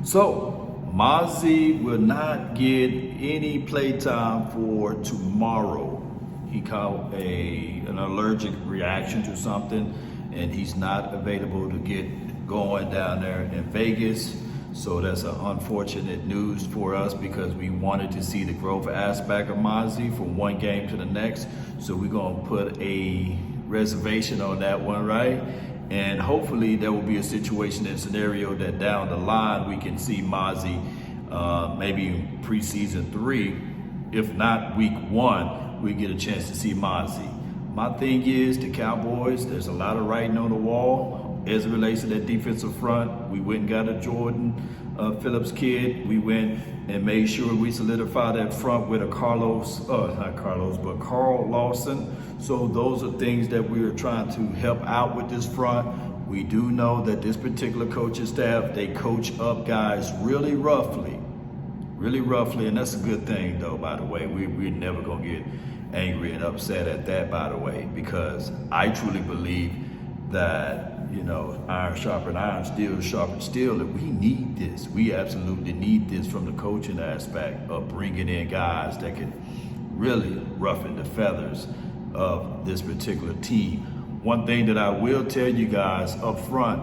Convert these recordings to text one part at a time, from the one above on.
So, Mazi will not get any playtime for tomorrow. He caught an allergic reaction to something, and he's not available to get going down there in Vegas. So that's an unfortunate news for us because we wanted to see the growth aspect of Mazi from one game to the next. So we're gonna put a reservation on that one, right? And hopefully there will be a situation and scenario that down the line we can see Mazi maybe preseason 3. If not week 1, we get a chance to see Mazi. My thing is the Cowboys, there's a lot of writing on the wall as it relates to that defensive front. We went and got a Jordan Phillips kid. We went and made sure we solidify that front with a Carl Lawson. So those are things that we are trying to help out with this front. We do know that this particular coaching staff, they coach up guys really roughly, and that's a good thing though, by the way. We're never gonna get angry and upset at that, by the way, because I truly believe that, iron sharpen iron, steel sharpen steel, and we need this. We absolutely need this from the coaching aspect of bringing in guys that can really roughen the feathers of this particular team. One thing that I will tell you guys up front,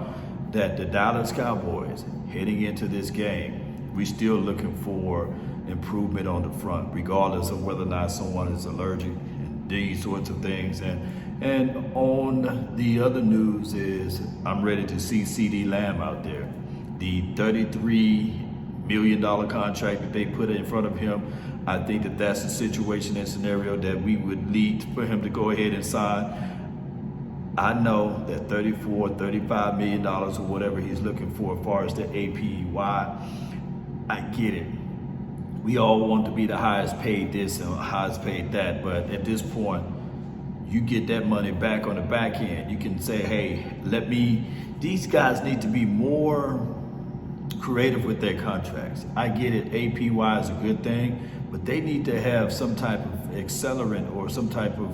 that the Dallas Cowboys, heading into this game, we're still looking for improvement on the front, regardless of whether or not someone is allergic and these sorts of things. And on the other news is I'm ready to see CD Lamb out there. The $33 million contract that they put in front of him, I think that that's a situation and scenario that we would need for him to go ahead and sign. I know that $35 million or whatever he's looking for as far as the APY, I get it. We all want to be the highest paid this and highest paid that, but at this point, you get that money back on the back end. You can say, hey, these guys need to be more creative with their contracts. I get it, APY is a good thing, but they need to have some type of accelerant or some type of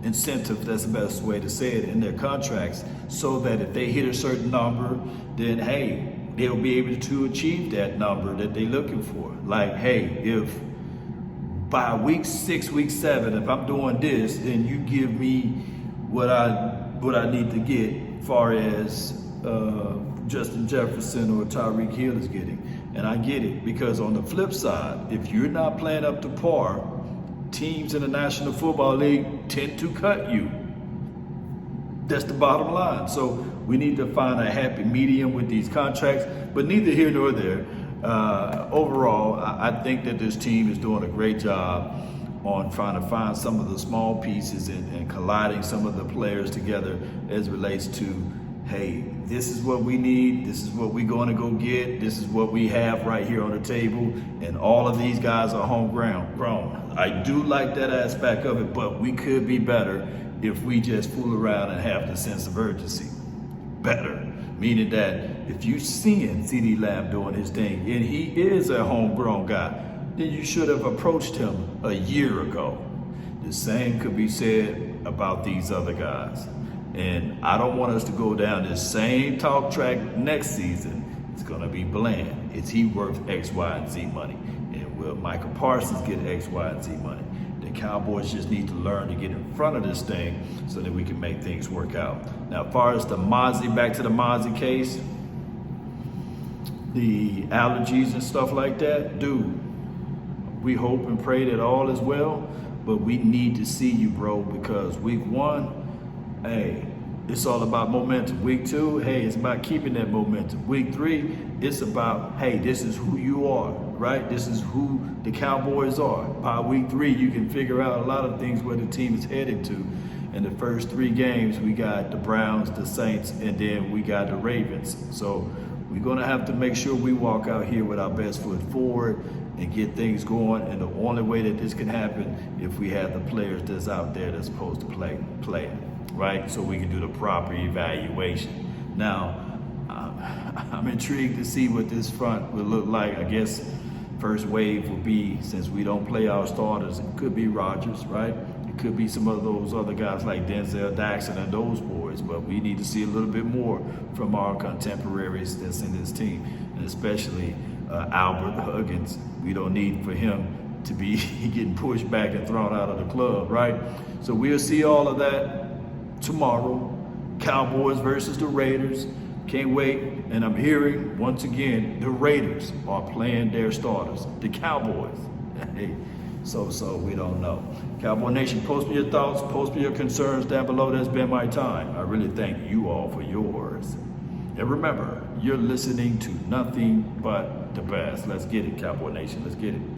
incentive, that's the best way to say it, in their contracts, so that if they hit a certain number, then hey, they'll be able to achieve that number that they're looking for. Like, hey, if by week 6, week 7, if I'm doing this, then you give me what I need to get as far as Justin Jefferson or Tyreek Hill is getting. And I get it, because on the flip side, if you're not playing up to par, teams in the National Football League tend to cut you. That's the bottom line. So we need to find a happy medium with these contracts, but neither here nor there. Overall, I think that this team is doing a great job on trying to find some of the small pieces and colliding some of the players together as it relates to, hey, this is what we need, this is what we're going to go get, this is what we have right here on the table, and all of these guys are homegrown. I do like that aspect of it, but we could be better if we just fool around and have the sense of urgency. Better, meaning that if you seeing CD Lamb doing his thing, and he is a homegrown guy, then you should have approached him a year ago. The same could be said about these other guys. And I don't want us to go down this same talk track next season. It's gonna be bland. Is he worth X, Y, and Z money? And will Michael Parsons get X, Y, and Z money? The Cowboys just need to learn to get in front of this thing so that we can make things work out. Now, as far as back to the Mazi case, the allergies and stuff like that, dude, we hope and pray that all is well, but we need to see you, bro, because week 1, hey, it's all about momentum. Week 2, hey, it's about keeping that momentum. Week 3, it's about, hey, this is who you are, right? This is who the Cowboys are. By week 3, you can figure out a lot of things where the team is headed to. In the first 3 games, we got the Browns, the Saints, and then we got the Ravens. So we're gonna have to make sure we walk out here with our best foot forward and get things going. And the only way that this can happen if we have the players that's out there that's supposed to play, right? So we can do the proper evaluation. Now, I'm intrigued to see what this front will look like. I guess first wave will be, since we don't play our starters, it could be Rodgers, right? It could be some of those other guys like Denzel Daxon and those boys, but we need to see a little bit more from our contemporaries that's in this team, and especially Albert Huggins. We don't need for him to be getting pushed back and thrown out of the club, right? So we'll see all of that tomorrow. Cowboys versus the Raiders. Can't wait. And I'm hearing, once again, the Raiders are playing their starters. The Cowboys. Hey, so we don't know. Cowboy Nation, post me your thoughts, post me your concerns down below. That's been my time. I really thank you all for yours. And remember, you're listening to nothing but the best. Let's get it, Cowboy Nation. Let's get it.